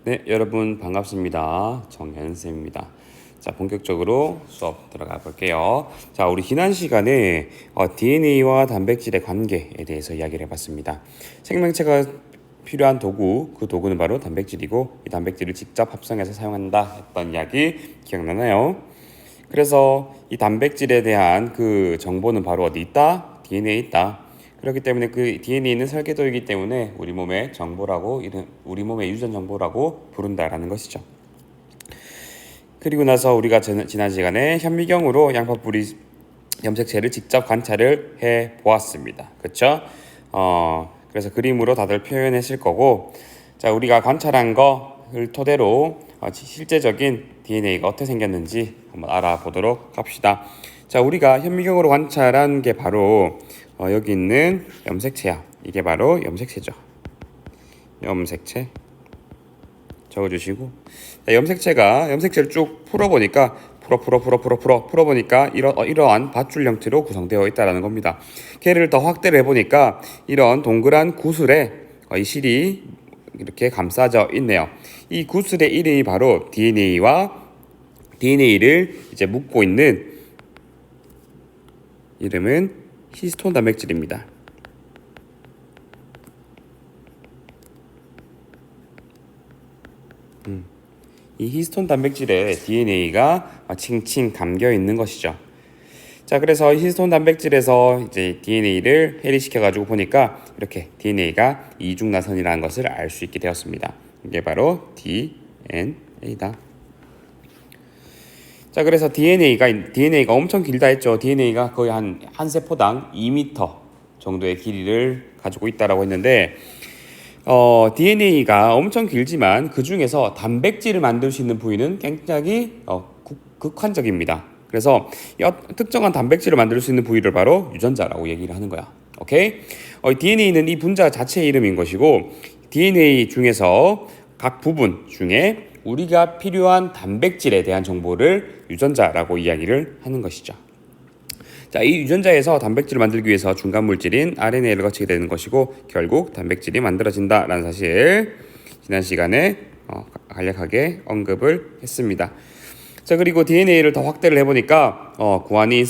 네, 여러분 반갑습니다. 정현쌤입니다. 자, 본격적으로 수업 들어가 볼게요. 자, 우리 지난 시간에 DNA와 단백질의 관계에 대해서 이야기를 해봤습니다. 생명체가 필요한 도구, 그 도구는 바로 단백질이고 이 단백질을 직접 합성해서 사용한다 했던 이야기 기억나나요? 그래서 이 단백질에 대한 그 정보는 바로 어디 있다? DNA에 있다. 그렇기 때문에 그 DNA는 설계도이기 때문에 우리 몸의 정보라고 우리 몸의 유전 정보라고 부른다라는 것이죠. 그리고 나서 우리가 지난 시간에 현미경으로 양파뿌리 염색체를 직접 관찰을 해 보았습니다. 그렇죠? 그래서 그림으로 다들 표현했을 거고, 자, 우리가 관찰한 거를 토대로 실제적인 DNA가 어떻게 생겼는지 한번 알아보도록 합시다. 자, 우리가 현미경으로 관찰한 게 바로 여기 있는 염색체야. 이게 바로 염색체죠. 염색체 적어주시고, 자, 염색체를 쭉 풀어보니까 풀어보니까 이러한 밧줄 형태로 구성되어 있다라는 겁니다. 걔를 더 확대를 해보니까 이런 동그란 구슬에 이 실이 이렇게 감싸져 있네요. 이 구슬의 이름이 바로 DNA를 이제 묶고 있는 이름은 히스톤 단백질입니다. 이 히스톤 단백질에 DNA가 칭칭 감겨 있는 것이죠. 자, 그래서 히스톤 단백질에서 이제 DNA를 해리시켜 가지고 보니까 이렇게 DNA가 이중나선이라는 것을 알 수 있게 되었습니다. 이게 바로 DNA다. 자, 그래서 DNA가 엄청 길다 했죠. DNA가 거의 한 세포당 2m 정도의 길이를 가지고 있다라고 했는데, DNA가 엄청 길지만 그 중에서 단백질을 만들 수 있는 부위는 굉장히 극한적입니다. 그래서 특정한 단백질을 만들 수 있는 부위를 바로 유전자라고 얘기를 하는 거야. 오케이? DNA는 이 분자 자체의 이름인 것이고, DNA 중에서 각 부분 중에 우리가 필요한 단백질에 대한 정보를 유전자라고 이야기를 하는 것이죠. 자, 이 유전자에서 단백질을 만들기 위해서 중간 물질인 RNA를 거치게 되는 것이고 결국 단백질이 만들어진다라는 사실 지난 시간에 간략하게 언급을 했습니다. 자, 그리고 DNA를 더 확대를 해보니까 구아닌,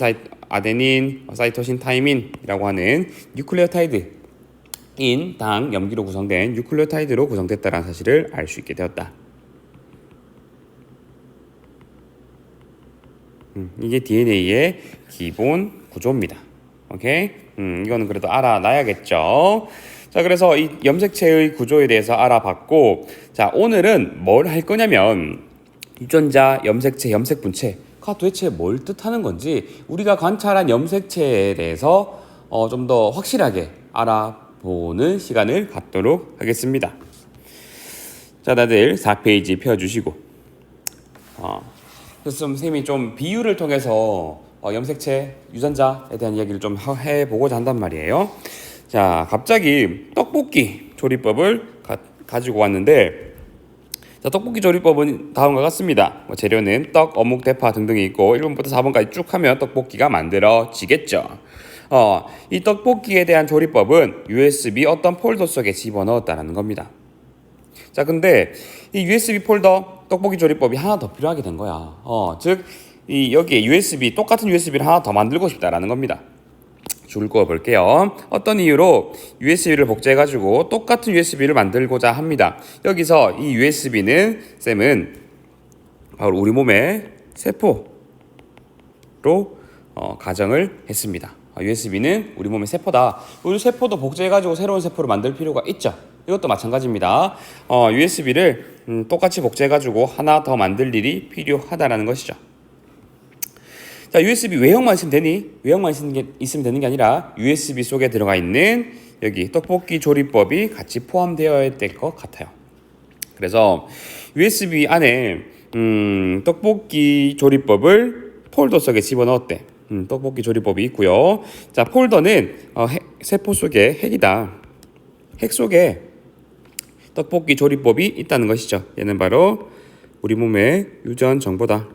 아데닌, 사이토신, 타이민이라고 하는 뉴클레오타이드인 당 염기로 구성된 뉴클레오타이드로 구성됐다는 사실을 알 수 있게 되었다. 이게 DNA의 기본 구조입니다. 오케이? 이거는 그래도 알아놔야겠죠. 자, 그래서 이 염색체의 구조에 대해서 알아봤고, 자, 오늘은 뭘 할 거냐면 유전자, 염색체, 염색분체가 도대체 뭘 뜻하는 건지 우리가 관찰한 염색체에 대해서 좀 더 확실하게 알아보는 시간을 갖도록 하겠습니다. 자, 다들 4페이지 펴주시고 그래서 선생님이 좀 비유를 통해서 염색체, 유전자에 대한 이야기를 좀 해보고자 한단 말이에요. 자, 갑자기 떡볶이 조리법을 가지고 왔는데, 자, 떡볶이 조리법은 다음과 같습니다. 재료는 떡, 어묵, 대파 등등이 있고 1번부터 4번까지 쭉 하면 떡볶이가 만들어지겠죠. 이 떡볶이에 대한 조리법은 USB 어떤 폴더 속에 집어넣었다는 겁니다. 자, 근데 이 USB 폴더 떡볶이 조리법이 하나 더 필요하게 된 거야. 즉 여기에 똑같은 USB를 하나 더 만들고 싶다라는 겁니다. 줄 그어 볼게요. 어떤 이유로 USB를 복제해가지고 똑같은 USB를 만들고자 합니다. 여기서 이 쌤은 바로 우리 몸의 세포로 가정을 했습니다. USB는 우리 몸의 세포다. 우리 세포도 복제해가지고 새로운 세포를 만들 필요가 있죠. 이것도 마찬가지입니다. USB를 똑같이 복제해가지고 하나 더 만들 일이 필요하다라는 것이죠. 자, USB 외형만 있으면 되니? 외형만 있으면 되는 게 아니라 USB 속에 들어가 있는 여기 떡볶이 조리법이 같이 포함되어야 될 것 같아요. 그래서 USB 안에 떡볶이 조리법을 폴더 속에 집어넣었대. 떡볶이 조리법이 있고요. 자, 폴더는 세포 속에 핵이다. 핵 속에 떡볶이 조리법이 있다는 것이죠. 얘는 바로 우리 몸의 유전 정보다.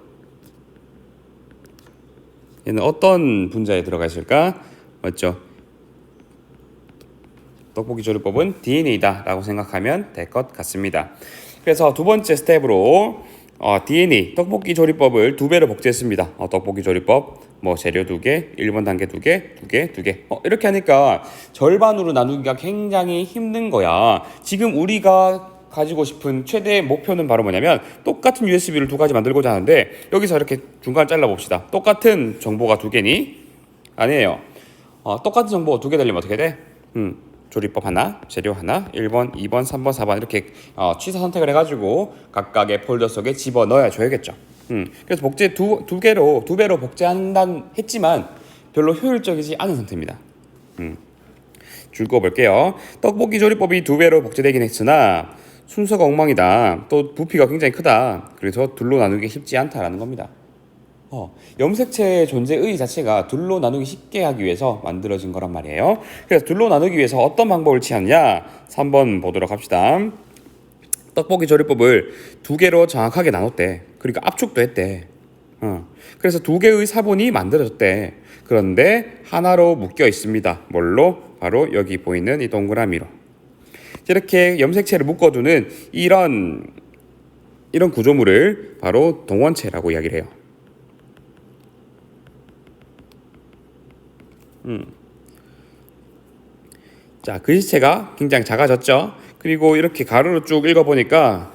얘는 어떤 분자에 들어가 있을까? 맞죠? 떡볶이 조리법은 DNA다 라고 생각하면 될 것 같습니다. 그래서 두 번째 스텝으로 DNA 떡볶이 조리법을 2배로 복제했습니다. 떡볶이 조리법 뭐 재료 2개, 1번 단계 2개, 2개, 2개. 이렇게 하니까 절반으로 나누기가 굉장히 힘든 거야. 지금 우리가 가지고 싶은 최대 목표는 바로 뭐냐면 똑같은 USB를 2가지 만들고자 하는데 여기서 이렇게 중간 잘라 봅시다. 똑같은 정보가 2개니? 아니에요. 똑같은 정보가 2개 되려면 어떻게 돼? 조리법 하나, 재료 하나, 1번, 2번, 3번, 4번 이렇게 취사 선택을 해가지고 각각의 폴더 속에 집어넣어야 줘야겠죠. 그래서 복제 두 배로 복제한다 했지만 별로 효율적이지 않은 상태입니다. 줄 그어볼게요. 떡볶이 조리법이 2배로 복제되긴 했으나 순서가 엉망이다. 또 부피가 굉장히 크다. 그래서 둘로 나누기 쉽지 않다라는 겁니다. 염색체의 존재의 자체가 둘로 나누기 쉽게 하기 위해서 만들어진 거란 말이에요. 그래서 둘로 나누기 위해서 어떤 방법을 취하느냐 3번 보도록 합시다. 떡볶이 조리법을 2개로 정확하게 나눴대. 그러니까 압축도 했대. 그래서 2개의 사본이 만들어졌대. 그런데 하나로 묶여 있습니다. 뭘로? 바로 여기 보이는 이 동그라미로. 이렇게 염색체를 묶어두는 이런 구조물을 바로 동원체라고 이야기를 해요. 자, 글씨체가 굉장히 작아졌죠. 그리고 이렇게 가로로 쭉 읽어보니까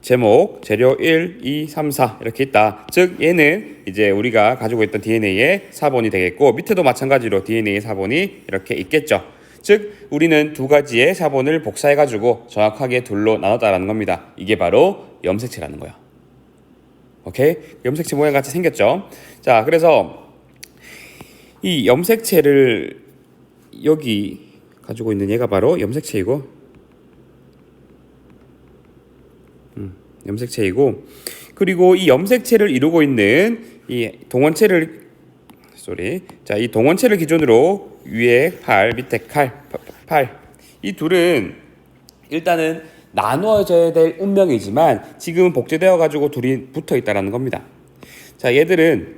제목, 재료 1, 2, 3, 4 이렇게 있다. 즉 얘는 이제 우리가 가지고 있던 DNA의 사본이 되겠고 밑에도 마찬가지로 DNA의 사본이 이렇게 있겠죠. 즉 우리는 2가지의 사본을 복사해가지고 정확하게 둘로 나눴다라는 겁니다. 이게 바로 염색체라는 거야. 오케이? 염색체 모양 같이 생겼죠. 자, 그래서 이 염색체를 여기 가지고 있는 얘가 바로 염색체이고 염색체이고 그리고 이 염색체를 이루고 있는 이 동원체를 이 동원체를 기준으로 위에 팔, 밑에 팔 이 둘은 일단은 나누어져야 될 운명이지만 지금은 복제되어 가지고 둘이 붙어 있다라는 겁니다. 자, 얘들은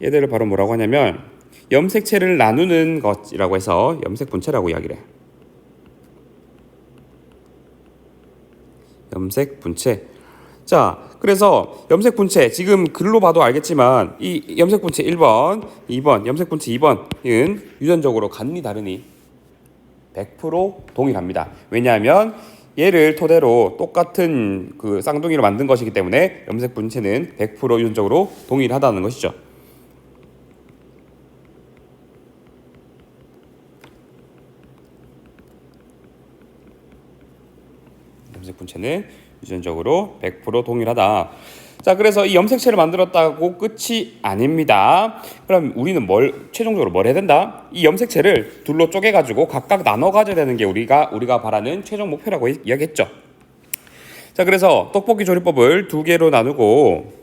얘들을 바로 뭐라고 하냐면 염색체를 나누는 것이라고 해서 염색 분체라고 이야기를 해요. 염색 분체. 자, 그래서 염색 분체 지금 글로 봐도 알겠지만 이 염색 분체 1번, 2번, 염색 분체 2번은 유전적으로 같니 다르니? 100% 동일합니다. 왜냐하면 얘를 토대로 똑같은 그 쌍둥이로 만든 것이기 때문에 염색 분체는 100% 유전적으로 동일하다는 것이죠. 염색 분체는 유전적으로 100% 동일하다. 자, 그래서 이 염색체를 만들었다고 끝이 아닙니다. 그럼 우리는 최종적으로 뭘 해야 된다? 이 염색체를 둘로 쪼개가지고 각각 나눠 가져야 되는 게 우리가 바라는 최종 목표라고 이야기했죠. 자, 그래서 떡볶이 조리법을 2개로 나누고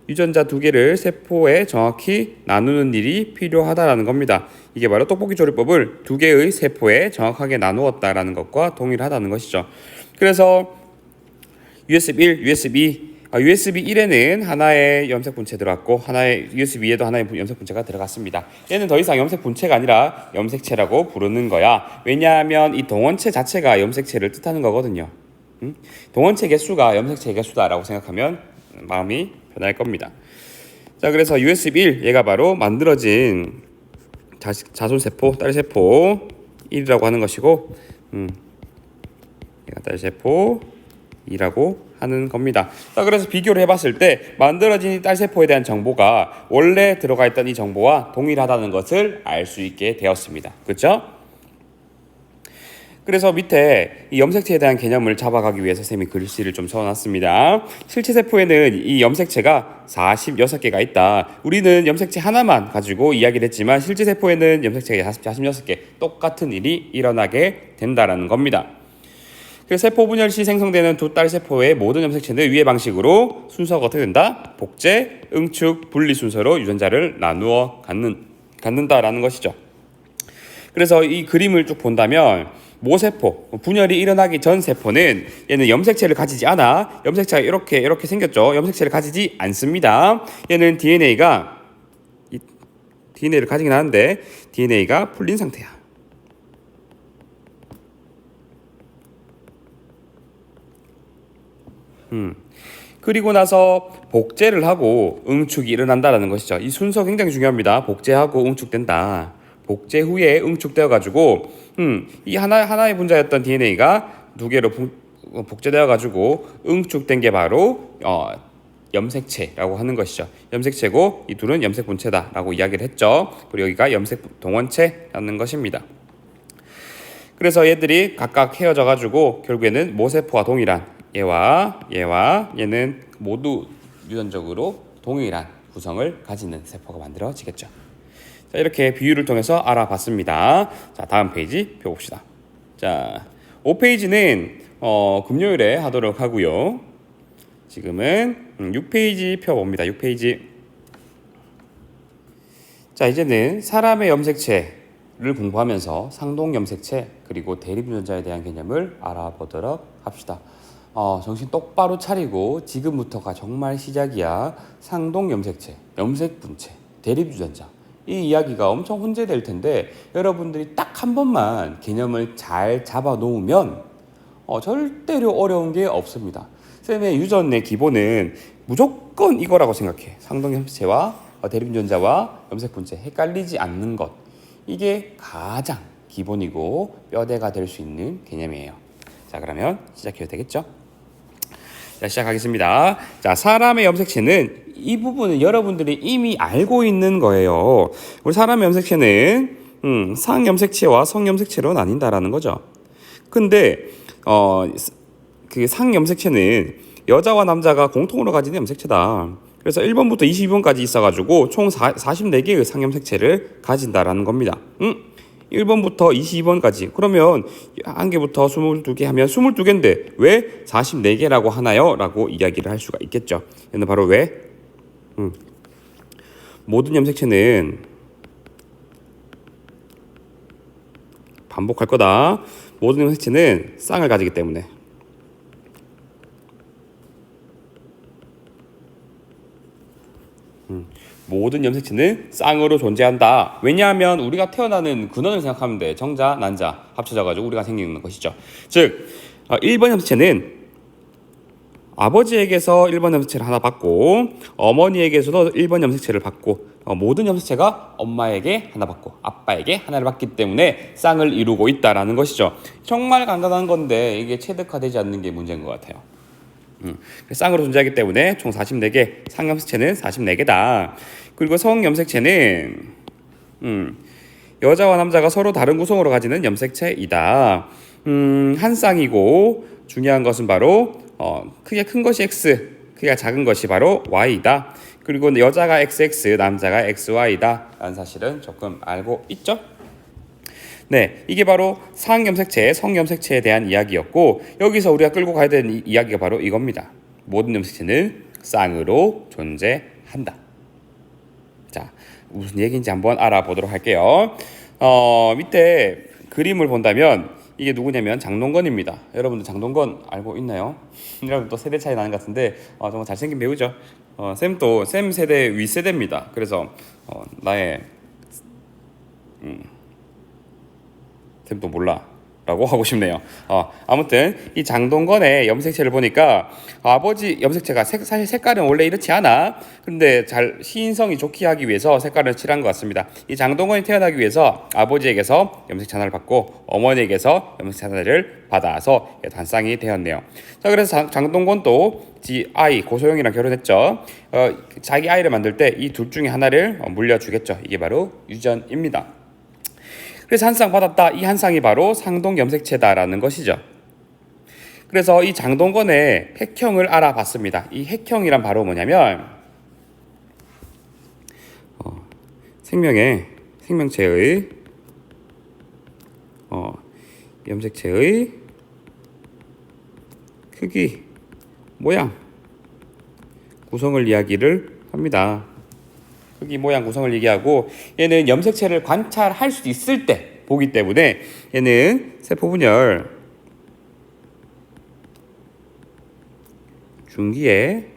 유전자 2개를 세포에 정확히 나누는 일이 필요하다라는 겁니다. 이게 바로 떡볶이 조리법을 2개의 세포에 정확하게 나누었다라는 것과 동일하다는 것이죠. 그래서 USB 1, USB 1에는 하나의 염색 분체 들어갔고 USB 2에도 하나의 염색 분체가 들어갔습니다. 얘는 더 이상 염색 분체가 아니라 염색체라고 부르는 거야. 왜냐하면 이 동원체 자체가 염색체를 뜻하는 거거든요. 동원체 개수가 염색체 개수다라고 생각하면 마음이 편할 겁니다. 자, 그래서 USB 1 얘가 바로 만들어진 자손세포, 딸세포 1이라고 하는 것이고 얘가 딸세포 2라고 하는 겁니다. 자, 그래서 비교를 해봤을 때 만들어진 이 딸세포에 대한 정보가 원래 들어가 있던 이 정보와 동일하다는 것을 알 수 있게 되었습니다. 그렇죠? 그래서 밑에 이 염색체에 대한 개념을 잡아가기 위해서 선생님이 글씨를 좀 적어놨습니다. 실체 세포에는 이 염색체가 46개가 있다. 우리는 염색체 하나만 가지고 이야기를 했지만 실제 세포에는 염색체가 46개 똑같은 일이 일어나게 된다라는 겁니다. 세포 분열 시 생성되는 두 딸 세포의 모든 염색체는 위의 방식으로 순서가 어떻게 된다? 복제, 응축, 분리 순서로 유전자를 나누어 갖는다라는 것이죠. 그래서 이 그림을 쭉 본다면 모세포, 분열이 일어나기 전 세포는 얘는 염색체를 가지지 않아. 염색체가 이렇게 생겼죠. 염색체를 가지지 않습니다. 얘는 DNA를 가지긴 하는데 DNA가 풀린 상태야. 그리고 나서 복제를 하고 응축이 일어난다라는 것이죠. 이 순서 굉장히 중요합니다. 복제하고 응축된다. 복제 후에 응축되어 가지고 이 하나의 분자였던 DNA가 두 개로 복제되어 가지고 응축된 게 바로 염색체라고 하는 것이죠. 염색체고 이 둘은 염색 분체다라고 이야기를 했죠. 그리고 여기가 염색 동원체라는 것입니다. 그래서 얘들이 각각 헤어져 가지고 결국에는 모세포와 동일한 얘와 얘는 모두 유전적으로 동일한 구성을 가지는 세포가 만들어지겠죠. 자, 이렇게 비유를 통해서 알아봤습니다. 자, 다음 페이지 펴봅시다. 자, 5페이지는 금요일에 하도록 하고요. 지금은 6페이지 펴봅니다. 6페이지. 자, 이제는 사람의 염색체를 공부하면서 상동 염색체 그리고 대립 유전자에 대한 개념을 알아보도록 합시다. 정신 똑바로 차리고 지금부터가 정말 시작이야. 상동 염색체, 염색 분체, 대립 유전자. 이 이야기가 엄청 혼재될 텐데 여러분들이 딱 한 번만 개념을 잘 잡아 놓으면 절대로 어려운 게 없습니다. 쌤의 유전의 기본은 무조건 이거라고 생각해. 상동 염색체와 대립 유전자와 염색 분체 헷갈리지 않는 것. 이게 가장 기본이고 뼈대가 될 수 있는 개념이에요. 자, 그러면 시작해도 되겠죠? 자, 시작하겠습니다. 자, 사람의 염색체는 이 부분은 여러분들이 이미 알고 있는 거예요. 우리 사람의 염색체는 상염색체와 성염색체로 나뉜다라는 거죠. 근데 그 상염색체는 여자와 남자가 공통으로 가지는 염색체다. 그래서 1번부터 22번까지 있어가지고 총 44개의 상염색체를 가진다라는 겁니다. 1번부터 22번까지. 그러면 한 개부터 22개 하면 22개인데 왜 44개라고 하나요? 라고 이야기를 할 수가 있겠죠. 얘는 바로 왜? 모든 염색체는 반복할 거다. 모든 염색체는 쌍을 가지기 때문에. 모든 염색체는 쌍으로 존재한다. 왜냐하면 우리가 태어나는 근원을 생각하면 돼. 정자, 난자 합쳐져가지고 우리가 생기는 것이죠. 즉 1번 염색체는 아버지에게서 1번 염색체를 하나 받고 어머니에게서도 1번 염색체를 받고 모든 염색체가 엄마에게 하나 받고 아빠에게 하나를 받기 때문에 쌍을 이루고 있다라는 것이죠. 정말 간단한 건데 이게 체득화되지 않는 게 문제인 것 같아요. 쌍으로 존재하기 때문에 총 44개, 상염색체는 44개다. 그리고 성염색체는 여자와 남자가 서로 다른 구성으로 가지는 염색체이다. 한 쌍이고 중요한 것은 바로 크기가 큰 것이 X, 크기가 작은 것이 바로 Y다. 그리고 여자가 XX, 남자가 XY다 라는 사실은 조금 알고 있죠? 네, 이게 바로 상염색체, 성염색체에 대한 이야기였고 여기서 우리가 끌고 가야 되는 이야기가 바로 이겁니다. 모든 염색체는 쌍으로 존재한다. 자, 무슨 얘기인지 한번 알아보도록 할게요. 밑에 그림을 본다면 이게 누구냐면 장동건입니다. 여러분들 장동건 알고 있나요? 여러분 또 세대 차이 나는 것 같은데 정말 잘생긴 배우죠. 쌤도 쌤 세대 윗세대입니다. 그래서 나의 쌤도 몰라 라고 하고 싶네요. 아무튼 이 장동건의 염색체를 보니까 아버지 염색체가 사실 색깔은 원래 이렇지 않아. 근데 잘 시인성이 좋게 하기 위해서 색깔을 칠한 것 같습니다. 이 장동건이 태어나기 위해서 아버지에게서 염색체 하나를 받고 어머니에게서 염색체 하나를 받아서 단쌍이 되었네요. 자, 그래서 장동건도 지 아이 고소영이랑 결혼했죠. 자기 아이를 만들 때 이 둘 중에 하나를 물려주겠죠. 이게 바로 유전입니다. 그래서 한 쌍 받았다. 이 한 쌍이 바로 상동 염색체다라는 것이죠. 그래서 이 장동건의 핵형을 알아봤습니다. 이 핵형이란 바로 뭐냐면 생명체의 염색체의 크기, 모양, 구성을 이야기를 합니다. 크기, 모양, 구성을 얘기하고 얘는 염색체를 관찰할 수 있을 때 보기 때문에 얘는 세포분열 중기에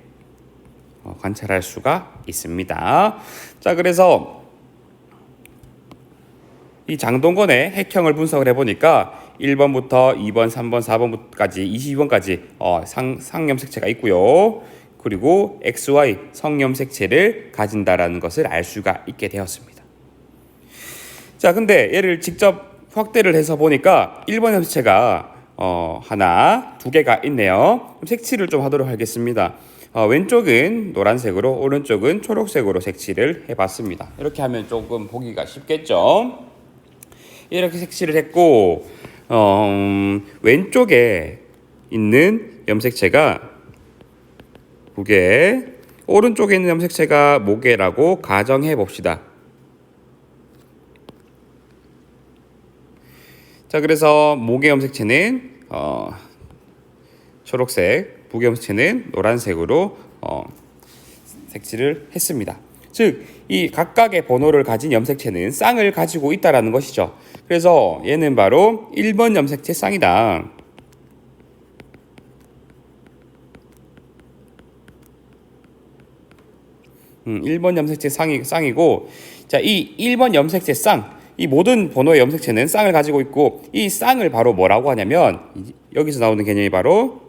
관찰할 수가 있습니다. 자, 그래서 이 장동건의 핵형을 분석을 해보니까 1번부터 2번, 3번, 4번까지 22번까지 상염색체가 있고요. 그리고 XY 성염색체를 가진다라는 것을 알 수가 있게 되었습니다. 자, 근데 얘를 직접 확대를 해서 보니까 1번 염색체가 하나, 두 개가 있네요. 색칠을 좀 하도록 하겠습니다. 왼쪽은 노란색으로, 오른쪽은 초록색으로 색칠을 해봤습니다. 이렇게 하면 조금 보기가 쉽겠죠? 이렇게 색칠을 했고, 왼쪽에 있는 염색체가 무게, 오른쪽에 있는 염색체가 모개라고 가정해 봅시다. 자, 그래서 모개 염색체는 초록색, 부계 염색체는 노란색으로 색칠을 했습니다. 즉, 이 각각의 번호를 가진 염색체는 쌍을 가지고 있다라는 것이죠. 그래서 얘는 바로 1번 염색체 쌍이다. 1번 염색체 쌍이고, 자, 이 1번 염색체 쌍, 이 모든 번호의 염색체는 쌍을 가지고 있고, 이 쌍을 바로 뭐라고 하냐면 여기서 나오는 개념이 바로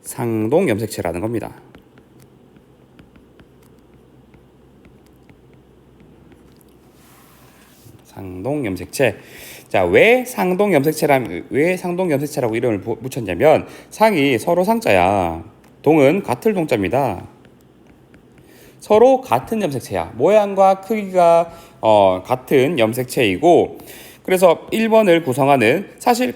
상동 염색체라는 겁니다. 상동 염색체. 자, 왜 상동 염색체라고 이름을 붙였냐면 상이 서로 상자야. 동은 같을 동자입니다. 서로 같은 염색체야. 모양과 크기가 같은 염색체이고, 그래서 1번을 구성하는, 사실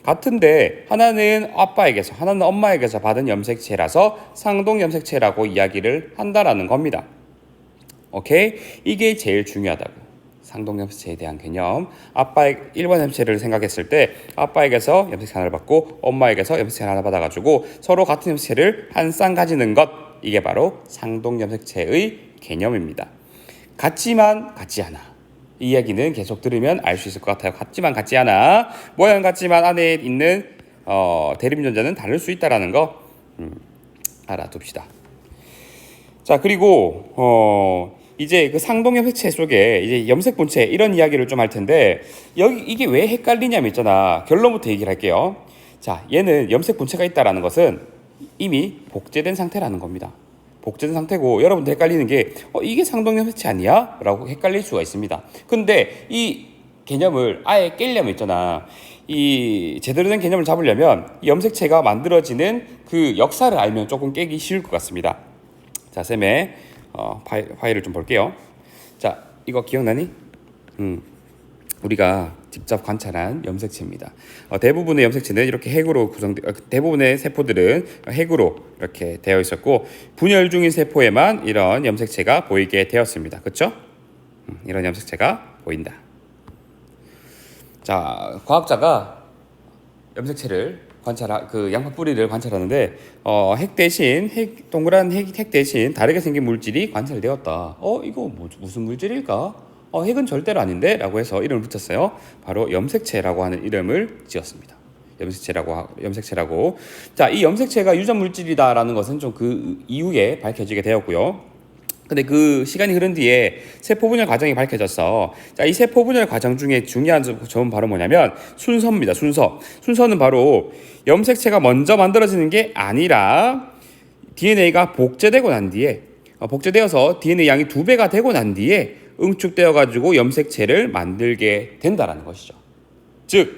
같은데 하나는 아빠에게서 하나는 엄마에게서 받은 염색체라서 상동 염색체라고 이야기를 한다라는 겁니다. 오케이? 이게 제일 중요하다고. 상동 염색체에 대한 개념. 1번 염색체를 생각했을 때 아빠에게서 염색체 하나를 받고 엄마에게서 염색체 하나 받아가지고 서로 같은 염색체를 한 쌍 가지는 것, 이게 바로 상동 염색체의 개념입니다. 같지만 같지 않아. 이 이야기는 계속 들으면 알 수 있을 것 같아요. 같지만 같지 않아. 모양 같지만 안에 있는 대립전자는 다를 수 있다라는 거 알아둡시다. 자, 그리고 이제 그 상동 염색체 속에 이제 염색 분체 이런 이야기를 좀 할 텐데, 여기 이게 왜 헷갈리냐면 있잖아. 결론부터 얘기를 할게요. 자, 얘는 염색 분체가 있다라는 것은 이미 복제된 상태라는 겁니다. 복제된 상태고, 여러분들 헷갈리는 게 이게 상동 염색체 아니야? 라고 헷갈릴 수가 있습니다. 근데 이 개념을 아예 깨려면 있잖아. 이 제대로 된 개념을 잡으려면 이 염색체가 만들어지는 그 역사를 알면 조금 깨기 쉬울 것 같습니다. 자, 쌤의 파일을 좀 볼게요. 자, 이거 기억나니? 우리가 직접 관찰한 염색체입니다. 대부분의 염색체는 이렇게 핵으로 대부분의 세포들은 핵으로 이렇게 되어 있었고, 분열 중인 세포에만 이런 염색체가 보이게 되었습니다. 그렇죠? 이런 염색체가 보인다. 자, 과학자가 염색체를 양파 뿌리를 관찰하는데 동그란 핵 대신 다르게 생긴 물질이 관찰되었다. 이거 무슨 물질일까? 핵은 절대로 아닌데? 라고 해서 이름을 붙였어요. 바로 염색체라고 하는 이름을 지었습니다. 염색체라고. 자, 이 염색체가 유전 물질이다라는 것은 좀 그 이후에 밝혀지게 되었고요. 근데 그 시간이 흐른 뒤에 세포 분열 과정이 밝혀졌어. 자, 이 세포 분열 과정 중에 중요한 점은 바로 뭐냐면 순서입니다. 순서는 바로 염색체가 먼저 만들어지는 게 아니라 DNA가 복제되고 난 뒤에, 복제되어서 DNA 양이 2배가 되고 난 뒤에 응축되어 가지고 염색체를 만들게 된다라는 것이죠. 즉,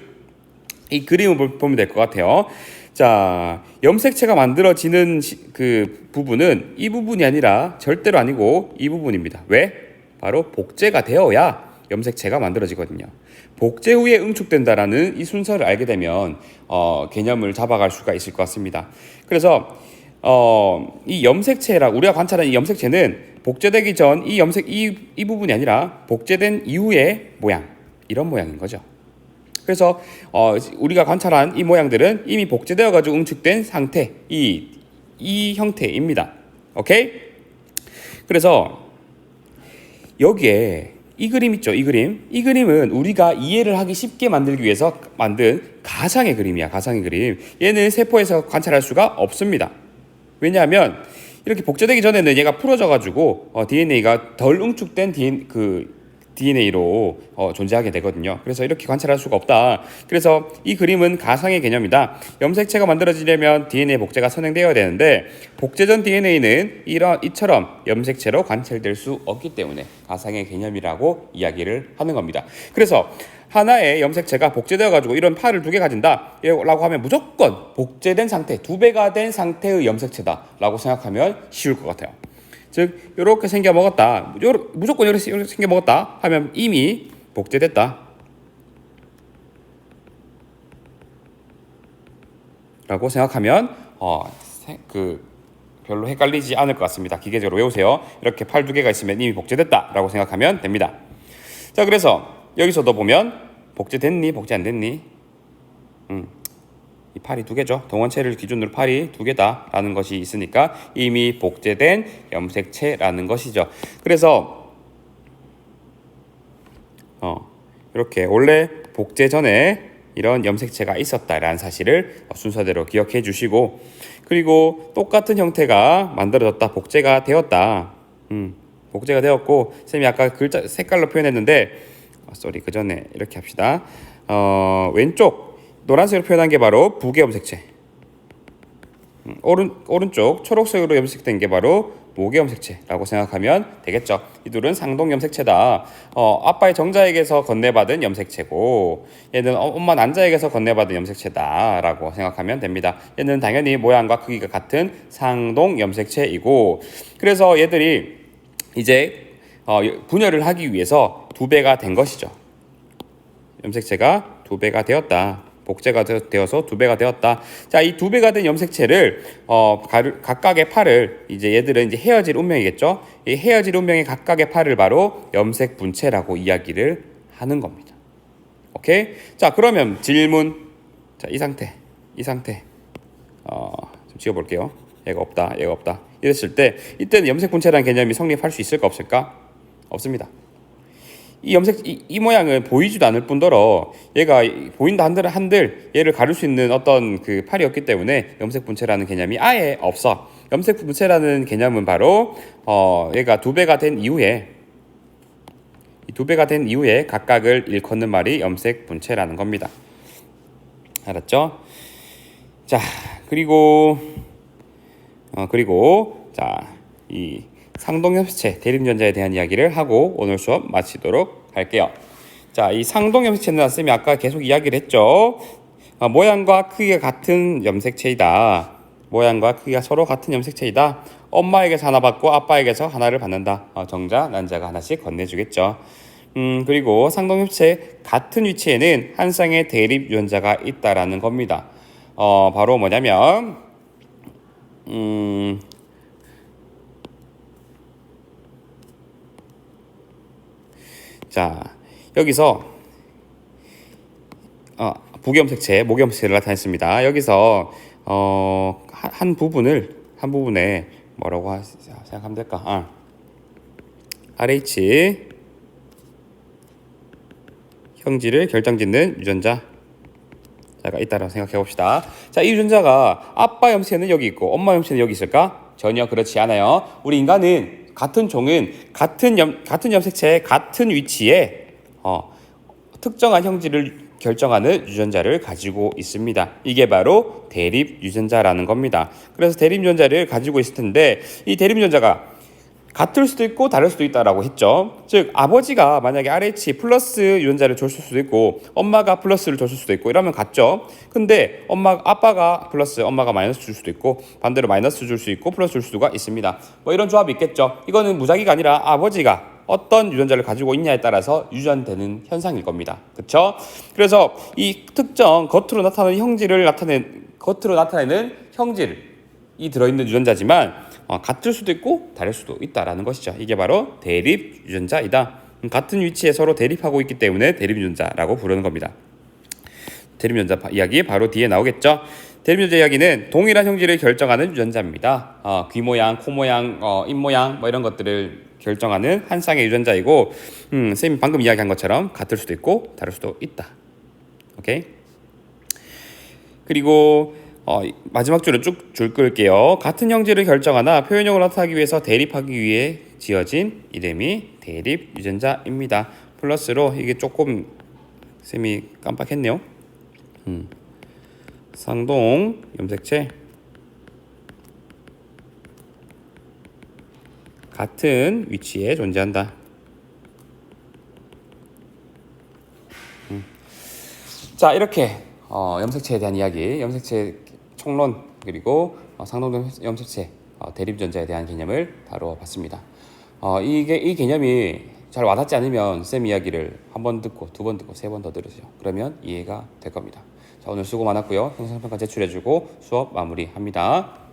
이 그림을 보면 될 것 같아요. 자, 염색체가 만들어지는 그 부분은 이 부분이 아니라 절대로 아니고 이 부분입니다. 왜? 바로 복제가 되어야 염색체가 만들어지거든요. 복제 후에 응축된다라는 이 순서를 알게 되면 개념을 잡아갈 수가 있을 것 같습니다. 그래서 이 우리가 관찰한 이 염색체는 복제되기 전 이 부분이 아니라 복제된 이후의 모양, 이런 모양인 거죠. 그래서 우리가 관찰한 이 모양들은 이미 복제되어 가지고 응축된 상태, 이 형태입니다. 오케이? 그래서 여기에 이 그림 있죠? 이 그림은 우리가 이해를 하기 쉽게 만들기 위해서 만든 가상의 그림이야. 가상의 그림. 얘는 세포에서 관찰할 수가 없습니다. 왜냐하면 이렇게 복제되기 전에는 얘가 풀어져 가지고 DNA가 덜 응축된 DNA로 존재하게 되거든요. 그래서 이렇게 관찰할 수가 없다. 그래서 이 그림은 가상의 개념이다. 염색체가 만들어지려면 DNA 복제가 선행되어야 되는데 복제 전 DNA는 이처럼 염색체로 관찰될 수 없기 때문에 가상의 개념이라고 이야기를 하는 겁니다. 그래서 하나의 염색체가 복제되어 가지고 이런 팔을 2개 가진다 라고 하면 무조건 복제된 상태, 2배가 된 상태의 염색체다 라고 생각하면 쉬울 것 같아요. 즉 이렇게 생겨 먹었다, 무조건 이렇게 생겨 먹었다 하면 이미 복제됐다 라고 생각하면 별로 헷갈리지 않을 것 같습니다. 기계적으로 외우세요. 이렇게 팔 2개가 있으면 이미 복제됐다 라고 생각하면 됩니다. 자, 그래서 여기서도 보면 복제됐니 복제 안 됐니, 이 팔이 2개죠. 동원체를 기준으로 팔이 2개다 라는 것이 있으니까 이미 복제된 염색체라는 것이죠. 그래서 이렇게 원래 복제 전에 이런 염색체가 있었다라는 사실을 순서대로 기억해 주시고, 그리고 똑같은 형태가 만들어졌다, 복제가 되었다, 복제가 되었고, 쌤이 아까 글자 색깔로 표현했는데 그 전에 이렇게 합시다. 왼쪽 노란색으로 표현한 게 바로 부계 염색체, 오른쪽 초록색으로 염색된 게 바로 모계 염색체라고 생각하면 되겠죠. 이 둘은 상동 염색체다. 아빠의 정자에게서 건네받은 염색체고, 얘는 엄마 난자에게서 건네받은 염색체다라고 생각하면 됩니다. 얘는 당연히 모양과 크기가 같은 상동 염색체이고, 그래서 얘들이 이제 분열을 하기 위해서 2배가 된 것이죠. 염색체가 2배가 되었다. 복제가 되어서 2배가 되었다. 자, 이 2배가 된 염색체를 각각의 팔을, 이제 얘들은 이제 헤어질 운명이겠죠. 이 헤어질 운명의 각각의 팔을 바로 염색 분체라고 이야기를 하는 겁니다. 오케이? 자, 그러면 질문. 자, 이 상태 좀 지워볼게요. 얘가 없다. 이랬을 때 이때는 염색 분체라는 개념이 성립할 수 있을까 없을까? 없습니다. 이 모양은 보이지도 않을 뿐더러 얘가 보인다 한들 얘를 가릴 수 있는 어떤 그 팔이 없기 때문에 염색 분체라는 개념이 아예 없어. 염색 분체라는 개념은 바로 얘가 2배가 된 이후에, 이 2배가 된 이후에 각각을 일컫는 말이 염색 분체라는 겁니다. 알았죠? 자, 그리고 자, 이 상동염색체, 대립연자에 대한 이야기를 하고 오늘 수업 마치도록 할게요. 자, 이 상동염색체는 쌤이 아까 계속 이야기를 했죠. 모양과 크기가 같은 염색체이다. 모양과 크기가 서로 같은 염색체이다. 엄마에게서 하나 받고 아빠에게서 하나를 받는다. 정자, 난자가 하나씩 건네주겠죠. 그리고 상동염색체 같은 위치에는 한 쌍의 대립유전자가 있다라는 겁니다. 바로 뭐냐면 자, 여기서 부계염색체, 모계염색체를 나타냈습니다. 여기서 한 부분에 뭐라고 생각하면 될까? RH 형질을 결정짓는 유전자가 있다고 생각해 봅시다. 자, 이 유전자가 아빠 염색체는 여기 있고 엄마 염색체는 여기 있을까? 전혀 그렇지 않아요. 우리 인간은 같은 종은 같은 염색체의 같은 위치에 특정한 형질을 결정하는 유전자를 가지고 있습니다. 이게 바로 대립 유전자라는 겁니다. 그래서 대립 유전자를 가지고 있을 텐데 이 대립 유전자가 같을 수도 있고 다를 수도 있다라고 했죠. 즉 아버지가 만약에 RH 플러스 유전자를 줬을 수도 있고 엄마가 플러스를 줬을 수도 있고 이러면 같죠. 근데 아빠가 플러스 엄마가 마이너스 줄 수도 있고 반대로 마이너스 줄 수 있고 플러스 줄 수가 있습니다. 뭐 이런 조합이 있겠죠. 이거는 무작위가 아니라 아버지가 어떤 유전자를 가지고 있냐에 따라서 유전되는 현상일 겁니다. 그렇죠? 그래서 이 특정 겉으로 나타나는 형질이 들어있는 유전자지만 같을 수도 있고 다를 수도 있다라는 것이죠. 이게 바로 대립 유전자이다. 같은 위치에 서로 대립하고 있기 때문에 대립 유전자라고 부르는 겁니다. 대립 유전자 이야기 바로 뒤에 나오겠죠. 대립 유전자 이야기는 동일한 형질을 결정하는 유전자입니다. 귀 모양, 코 모양, 입 모양 뭐 이런 것들을 결정하는 한 쌍의 유전자이고, 쌤이 방금 이야기한 것처럼 같을 수도 있고 다를 수도 있다. 오케이. 그리고 마지막 줄을 쭉 줄 끌게요. 같은 형질을 결정하나 표현형으로 나타나기 위해서 대립하기 위해 지어진 이름이 대립 유전자입니다. 플러스로 이게 조금 쌤이 깜빡했네요. 상동 염색체 같은 위치에 존재한다. 자, 이렇게 염색체에 대한 이야기, 염색체 총론 그리고 상동 염색체 대립전자에 대한 개념을 다뤄봤습니다. 이게 이 개념이 잘 와닿지 않으면 쌤 이야기를 한 번 듣고 두 번 듣고 세 번 더 들으세요. 그러면 이해가 될 겁니다. 자, 오늘 수고 많았고요. 영상평가 제출해주고 수업 마무리합니다.